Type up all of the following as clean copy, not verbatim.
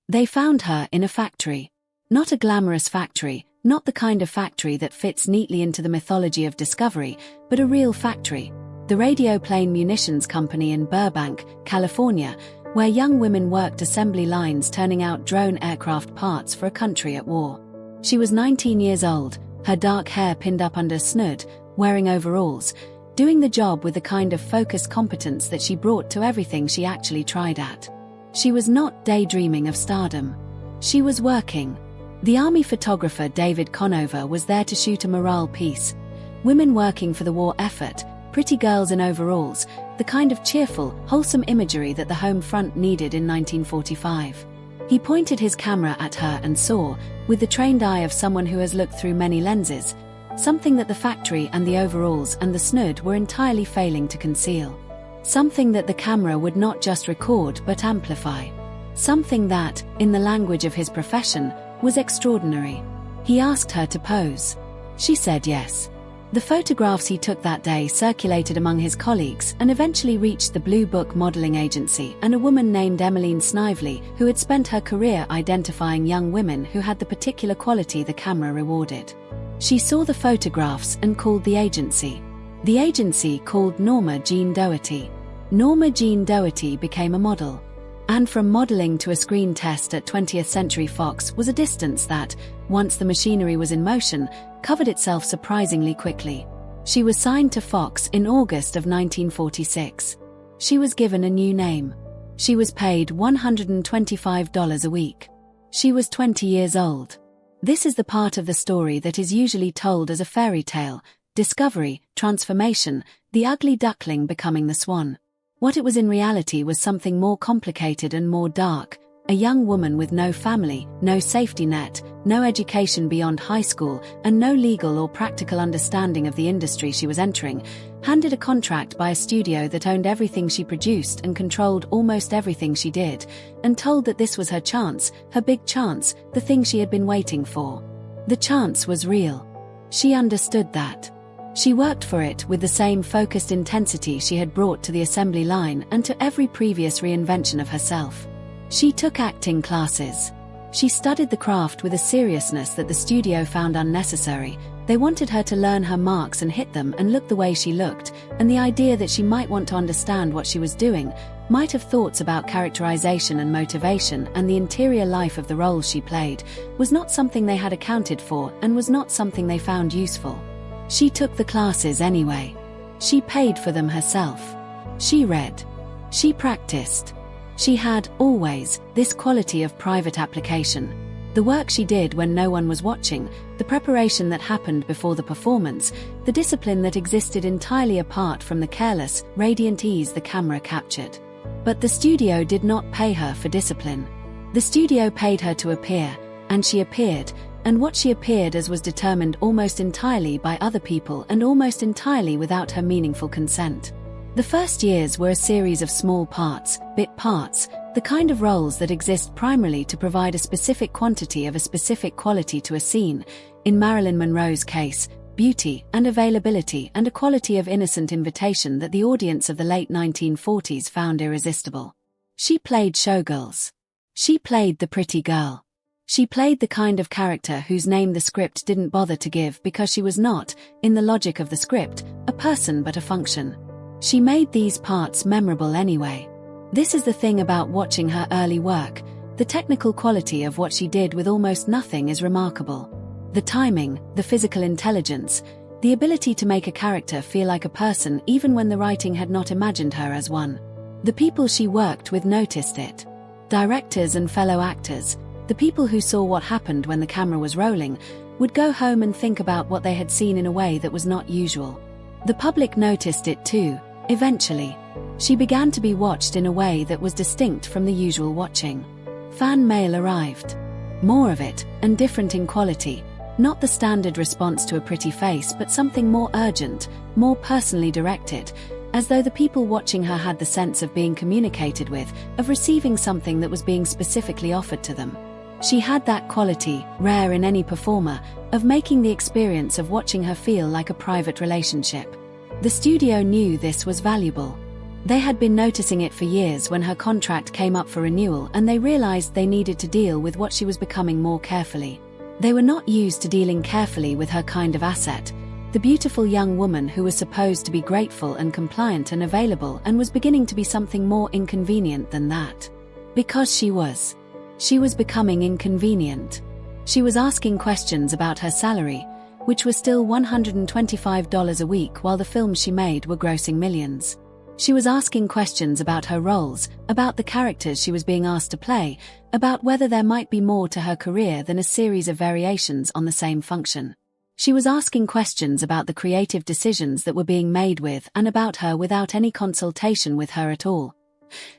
They found her in a factory. Not a glamorous factory, not the kind of factory that fits neatly into the mythology of discovery, but a real factory. The Radio Plane Munitions Company in Burbank, California, where young women worked assembly lines turning out drone aircraft parts for a country at war. She was 19 years old, her dark hair pinned up under a snood, wearing overalls, doing the job with the kind of focused competence that she brought to everything she actually tried at. She was not daydreaming of stardom. She was working. The Army photographer David Conover was there to shoot a morale piece. Women working for the war effort, pretty girls in overalls, the kind of cheerful, wholesome imagery that the home front needed in 1945. He pointed his camera at her and saw, with the trained eye of someone who has looked through many lenses, something that the factory and the overalls and the snood were entirely failing to conceal. Something that the camera would not just record but amplify. Something that, in the language of his profession, was extraordinary. He asked her to pose. She said yes. The photographs he took that day circulated among his colleagues and eventually reached the Blue Book modeling agency and a woman named Emmeline Snively, who had spent her career identifying young women who had the particular quality the camera rewarded. She saw the photographs and called the agency. The agency called Norma Jean Doherty. Norma Jean Doherty became a model. And from modeling to a screen test at 20th Century Fox was a distance that, once the machinery was in motion, covered itself surprisingly quickly. She was signed to Fox in August of 1946. She was given a new name. She was paid $125 a week. She was 20 years old. This is the part of the story that is usually told as a fairy tale: discovery, transformation, the ugly duckling becoming the swan. What it was in reality was something more complicated and more dark. A young woman with no family, no safety net, no education beyond high school, and no legal or practical understanding of the industry she was entering, handed a contract by a studio that owned everything she produced and controlled almost everything she did, and told that this was her chance, her big chance, the thing she had been waiting for. The chance was real. She understood that. She worked for it with the same focused intensity she had brought to the assembly line and to every previous reinvention of herself. She took acting classes. She studied the craft with a seriousness that the studio found unnecessary. They wanted her to learn her marks and hit them and look the way she looked, and the idea that she might want to understand what she was doing, might have thoughts about characterization and motivation and the interior life of the roles she played, was not something they had accounted for and was not something they found useful. She took the classes anyway. She paid for them herself. She read. She practiced. She had, always, this quality of private application. The work she did when no one was watching, the preparation that happened before the performance, the discipline that existed entirely apart from the careless, radiant ease the camera captured. But the studio did not pay her for discipline. The studio paid her to appear, and she appeared, and what she appeared as was determined almost entirely by other people and almost entirely without her meaningful consent. The first years were a series of small parts, bit parts, the kind of roles that exist primarily to provide a specific quantity of a specific quality to a scene, in Marilyn Monroe's case, beauty and availability and a quality of innocent invitation that the audience of the late 1940s found irresistible. She played showgirls. She played the pretty girl. She played the kind of character whose name the script didn't bother to give because she was not, in the logic of the script, a person but a function. She made these parts memorable anyway. This is the thing about watching her early work. The technical quality of what she did with almost nothing is remarkable. The timing, the physical intelligence, the ability to make a character feel like a person even when the writing had not imagined her as one. The people she worked with noticed it. Directors and fellow actors, the people who saw what happened when the camera was rolling, would go home and think about what they had seen in a way that was not usual. The public noticed it too, eventually. She began to be watched in a way that was distinct from the usual watching. Fan mail arrived. More of it, and different in quality. Not the standard response to a pretty face but something more urgent, more personally directed, as though the people watching her had the sense of being communicated with, of receiving something that was being specifically offered to them. She had that quality, rare in any performer, of making the experience of watching her feel like a private relationship. The studio knew this was valuable. They had been noticing it for years when her contract came up for renewal, and they realized they needed to deal with what she was becoming more carefully. They were not used to dealing carefully with her kind of asset, the beautiful young woman who was supposed to be grateful and compliant and available, and was beginning to be something more inconvenient than that. Because she was becoming inconvenient. She was asking questions about her salary, which was still $125 a week while the films she made were grossing millions. She was asking questions about her roles, about the characters she was being asked to play, about whether there might be more to her career than a series of variations on the same function. She was asking questions about the creative decisions that were being made with and about her without any consultation with her at all.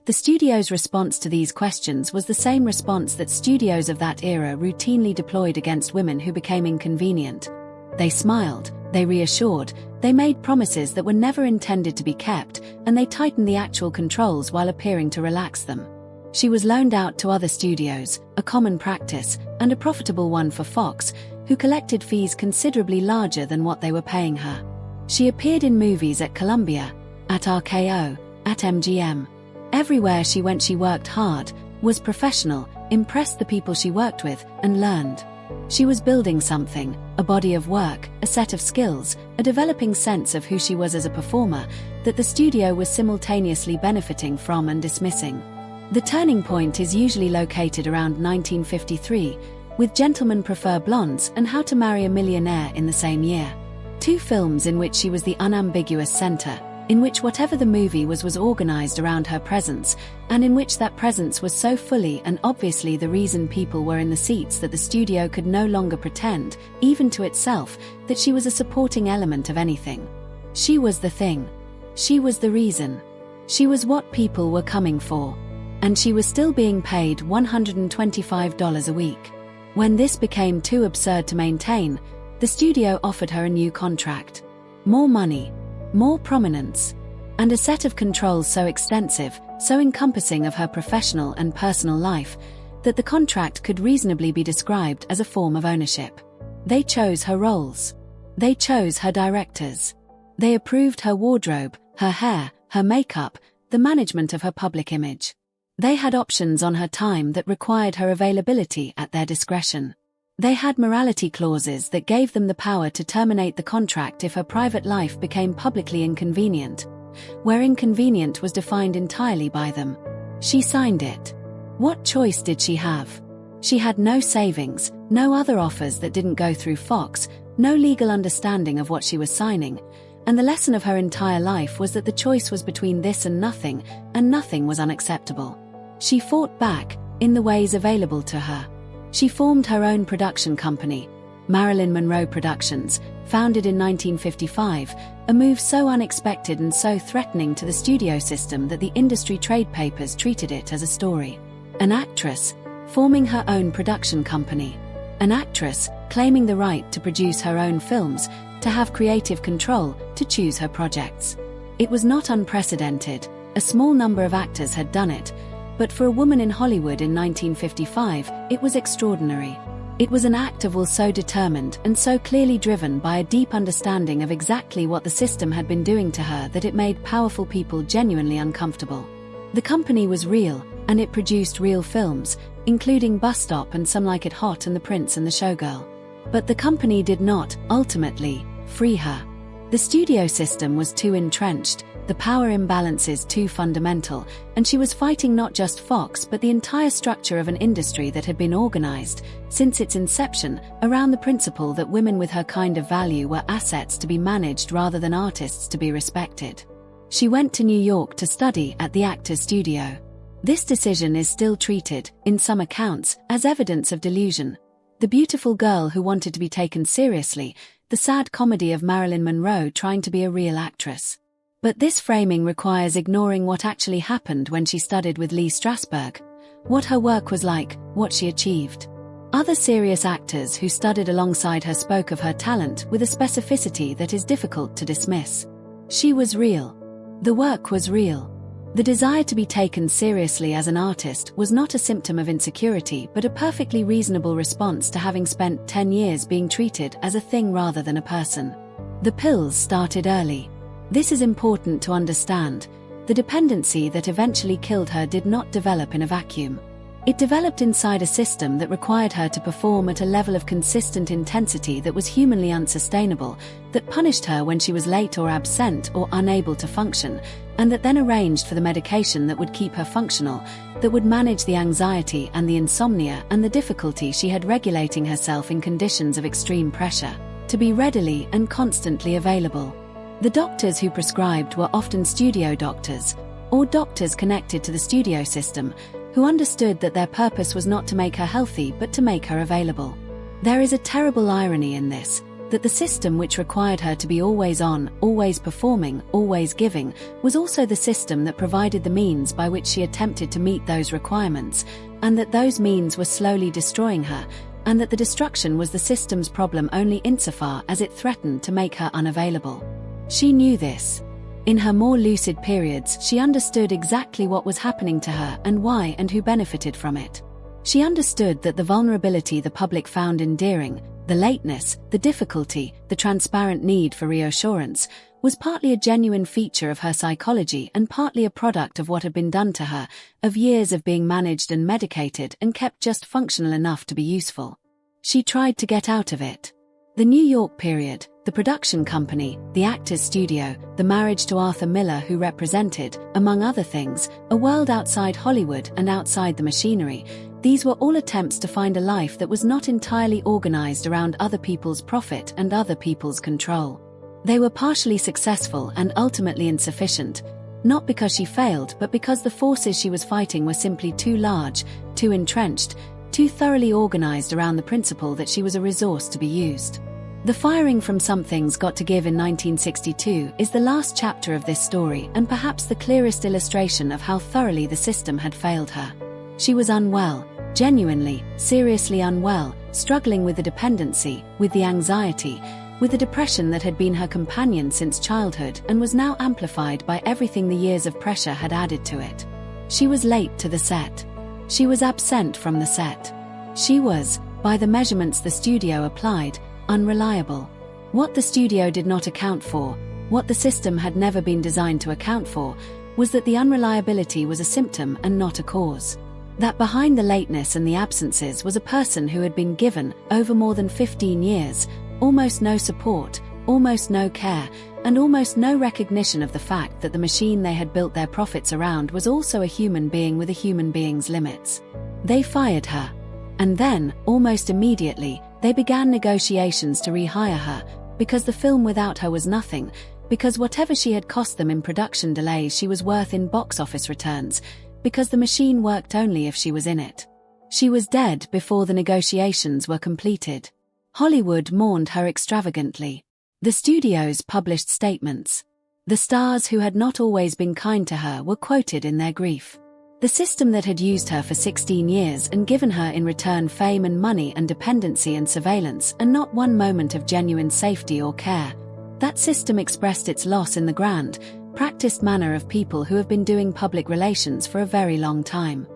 The studio's response to these questions was the same response that studios of that era routinely deployed against women who became inconvenient. They smiled, they reassured, they made promises that were never intended to be kept, and they tightened the actual controls while appearing to relax them. She was loaned out to other studios, a common practice, and a profitable one for Fox, who collected fees considerably larger than what they were paying her. She appeared in movies at Columbia, at RKO, at MGM. Everywhere she went she worked hard, was professional, impressed the people she worked with, and learned. She was building something, a body of work, a set of skills, a developing sense of who she was as a performer, that the studio was simultaneously benefiting from and dismissing. The turning point is usually located around 1953, with Gentlemen Prefer Blondes and How to Marry a Millionaire in the same year. Two films in which she was the unambiguous center, in which whatever the movie was organized around her presence, and in which that presence was so fully and obviously the reason people were in the seats that the studio could no longer pretend, even to itself, that she was a supporting element of anything. She was the thing. She was the reason. She was what people were coming for. And she was still being paid $125 a week. When this became too absurd to maintain, the studio offered her a new contract. More money. More prominence, and a set of controls so extensive, so encompassing of her professional and personal life, that the contract could reasonably be described as a form of ownership. They chose her roles. They chose her directors. They approved her wardrobe, her hair, her makeup, the management of her public image. They had options on her time that required her availability at their discretion. They had morality clauses that gave them the power to terminate the contract if her private life became publicly inconvenient, where inconvenient was defined entirely by them. She signed it. What choice did she have? She had no savings, no other offers that didn't go through Fox, no legal understanding of what she was signing, and the lesson of her entire life was that the choice was between this and nothing was unacceptable. She fought back, in the ways available to her. She formed her own production company, Marilyn Monroe Productions, founded in 1955, a move so unexpected and so threatening to the studio system that the industry trade papers treated it as a story. An actress, forming her own production company. An actress, claiming the right to produce her own films, to have creative control, to choose her projects. It was not unprecedented, a small number of actors had done it, but for a woman in Hollywood in 1955, it was extraordinary. It was an act of will so determined and so clearly driven by a deep understanding of exactly what the system had been doing to her that it made powerful people genuinely uncomfortable. The company was real, and it produced real films, including Bus Stop and Some Like It Hot and The Prince and the Showgirl. But the company did not, ultimately, free her. The studio system was too entrenched, the power imbalances too fundamental, and she was fighting not just Fox but the entire structure of an industry that had been organized, since its inception, around the principle that women with her kind of value were assets to be managed rather than artists to be respected. She went to New York to study at the Actors Studio. This decision is still treated, in some accounts, as evidence of delusion. The beautiful girl who wanted to be taken seriously, the sad comedy of Marilyn Monroe trying to be a real actress. But this framing requires ignoring what actually happened when she studied with Lee Strasberg, what her work was like, what she achieved. Other serious actors who studied alongside her spoke of her talent with a specificity that is difficult to dismiss. She was real. The work was real. The desire to be taken seriously as an artist was not a symptom of insecurity but a perfectly reasonable response to having spent 10 years being treated as a thing rather than a person. The pills started early. This is important to understand, The dependency that eventually killed her did not develop in a vacuum. It developed inside a system that required her to perform at a level of consistent intensity that was humanly unsustainable, that punished her when she was late or absent or unable to function, and that then arranged for the medication that would keep her functional, that would manage the anxiety and the insomnia and the difficulty she had regulating herself in conditions of extreme pressure, to be readily and constantly available. The doctors who prescribed were often studio doctors, or doctors connected to the studio system, who understood that their purpose was not to make her healthy but to make her available. There is a terrible irony in this, that the system which required her to be always on, always performing, always giving, was also the system that provided the means by which she attempted to meet those requirements, and that those means were slowly destroying her, and that the destruction was the system's problem only insofar as it threatened to make her unavailable. She knew this. In her more lucid periods, she understood exactly what was happening to her and why and who benefited from it. She understood that the vulnerability the public found endearing, the lateness, the difficulty, the transparent need for reassurance, was partly a genuine feature of her psychology and partly a product of what had been done to her, of years of being managed and medicated and kept just functional enough to be useful. She tried to get out of it. The New York period, the production company, the actor's studio, the marriage to Arthur Miller who represented, among other things, a world outside Hollywood and outside the machinery, these were all attempts to find a life that was not entirely organized around other people's profit and other people's control. They were partially successful and ultimately insufficient, not because she failed but because the forces she was fighting were simply too large, too entrenched, too thoroughly organized around the principle that she was a resource to be used. The firing from Something's Got to Give in 1962 is the last chapter of this story and perhaps the clearest illustration of how thoroughly the system had failed her. She was unwell, genuinely, seriously unwell, struggling with the dependency, with the anxiety, with the depression that had been her companion since childhood and was now amplified by everything the years of pressure had added to it. She was late to the set. She was absent from the set. She was, by the measurements the studio applied, unreliable. What the studio did not account for, what the system had never been designed to account for, was that the unreliability was a symptom and not a cause. That behind the lateness and the absences was a person who had been given, over more than 15 years, almost no support, almost no care, and almost no recognition of the fact that the machine they had built their profits around was also a human being with a human being's limits. They fired her. And then, almost immediately, they began negotiations to rehire her, because the film without her was nothing, because whatever she had cost them in production delays she was worth in box office returns, because the machine worked only if she was in it. She was dead before the negotiations were completed. Hollywood mourned her extravagantly. The studios published statements. The stars who had not always been kind to her were quoted in their grief. The system that had used her for 16 years and given her in return fame and money and dependency and surveillance and not one moment of genuine safety or care, that system expressed its loss in the grand, practiced manner of people who have been doing public relations for a very long time.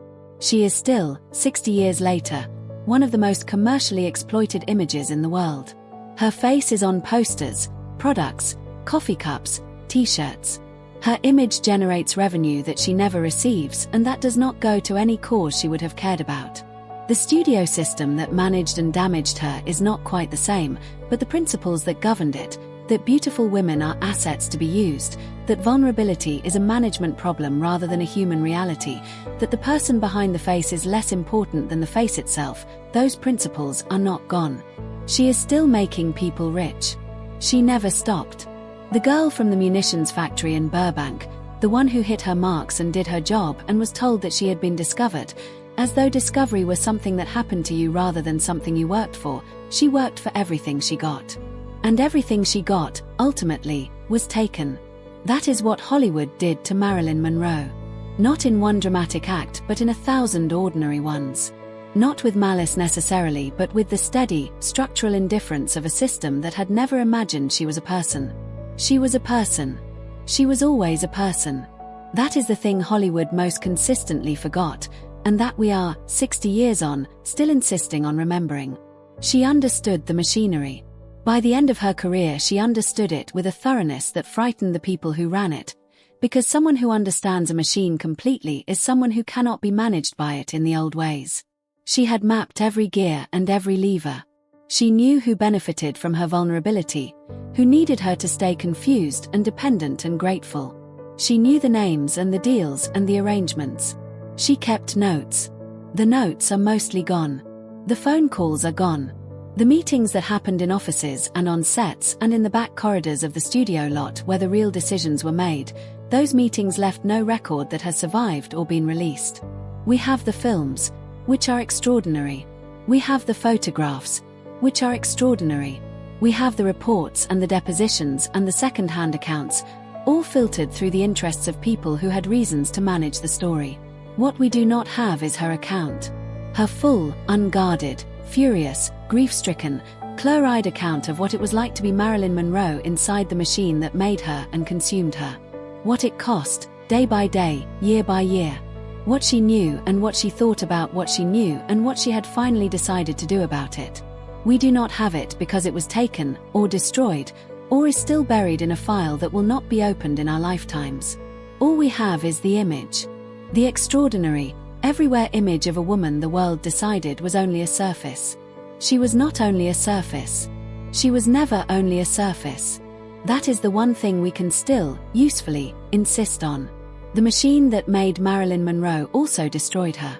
She is still, 60 years later, one of the most commercially exploited images in the world. Her face is on posters, products, coffee cups, t-shirts. Her image generates revenue that she never receives, and that does not go to any cause she would have cared about. The studio system that managed and damaged her is not quite the same, but the principles that governed it, that beautiful women are assets to be used, that vulnerability is a management problem rather than a human reality, that the person behind the face is less important than the face itself, those principles are not gone. She is still making people rich. She never stopped. The girl from the munitions factory in Burbank, the one who hit her marks and did her job and was told that she had been discovered, as though discovery was something that happened to you rather than something you worked for, she worked for everything she got. And everything she got, ultimately, was taken. That is what Hollywood did to Marilyn Monroe. Not in one dramatic act but in 1,000 ordinary ones. Not with malice necessarily but with the steady, structural indifference of a system that had never imagined she was a person. She was a person. She was always a person. That is the thing Hollywood most consistently forgot, and that we are, 60 years on, still insisting on remembering. She understood the machinery. By the end of her career she understood it with a thoroughness that frightened the people who ran it. Because someone who understands a machine completely is someone who cannot be managed by it in the old ways. She had mapped every gear and every lever. She knew who benefited from her vulnerability, who needed her to stay confused and dependent and grateful. She knew the names and the deals and the arrangements. She kept notes. The notes are mostly gone. The phone calls are gone. The meetings that happened in offices and on sets and in the back corridors of the studio lot where the real decisions were made, those meetings left no record that has survived or been released. We have the films, which are extraordinary. We have the photographs, which are extraordinary. We have the reports and the depositions and the second-hand accounts, all filtered through the interests of people who had reasons to manage the story. What we do not have is her account. Her full, unguarded, furious, grief-stricken, clear-eyed account of what it was like to be Marilyn Monroe inside the machine that made her and consumed her. What it cost, day by day, year by year. What she knew and what she thought about what she knew and what she had finally decided to do about it. We do not have it because it was taken, or destroyed, or is still buried in a file that will not be opened in our lifetimes. All we have is the image. The extraordinary, everywhere image of a woman the world decided was only a surface. She was not only a surface. She was never only a surface. That is the one thing we can still, usefully, insist on. The machine that made Marilyn Monroe also destroyed her.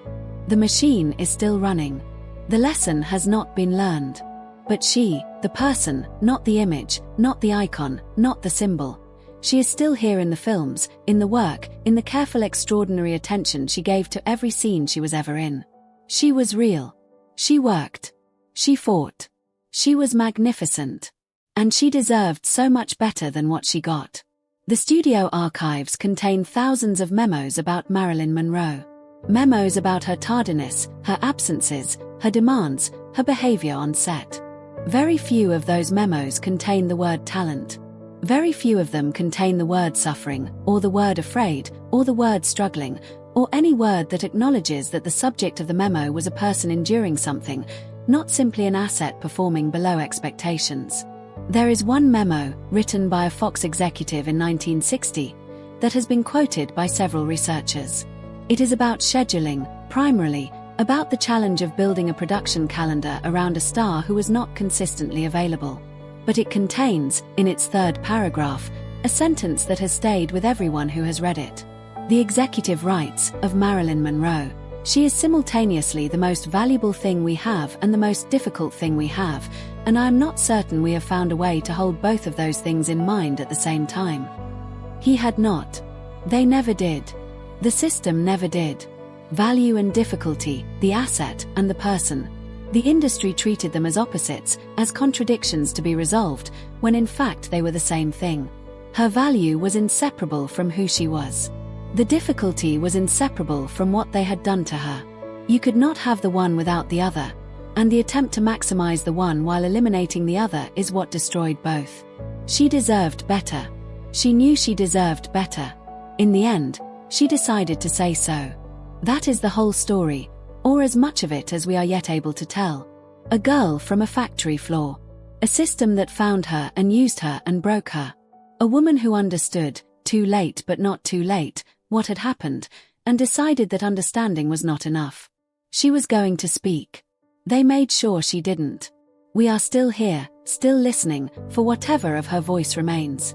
The machine is still running. The lesson has not been learned. But she, the person, not the image, not the icon, not the symbol. She is still here in the films, in the work, in the careful extraordinary attention she gave to every scene she was ever in. She was real. She worked. She fought. She was magnificent. And she deserved so much better than what she got. The studio archives contain thousands of memos about Marilyn Monroe. Memos about her tardiness, her absences, her demands, her behavior on set. Very few of those memos contain the word talent. Very few of them contain the word suffering, or the word afraid, or the word struggling, or any word that acknowledges that the subject of the memo was a person enduring something, not simply an asset performing below expectations. There is one memo, written by a Fox executive in 1960, that has been quoted by several researchers. It is about scheduling, primarily, about the challenge of building a production calendar around a star who was not consistently available. But it contains, in its third paragraph, a sentence that has stayed with everyone who has read it. The executive writes of Marilyn Monroe, "She is simultaneously the most valuable thing we have and the most difficult thing we have, and I am not certain we have found a way to hold both of those things in mind at the same time." He had not. They never did. The system never did. Value and difficulty, the asset and the person. The industry treated them as opposites, as contradictions to be resolved, when in fact they were the same thing. Her value was inseparable from who she was. The difficulty was inseparable from what they had done to her. You could not have the one without the other, and the attempt to maximize the one while eliminating the other is what destroyed both. She deserved better. She knew she deserved better. In the end, she decided to say so. That is the whole story, or as much of it as we are yet able to tell. A girl from a factory floor. A system that found her and used her and broke her. A woman who understood, too late but not too late, what had happened, and decided that understanding was not enough. She was going to speak. They made sure she didn't. We are still here, still listening, for whatever of her voice remains.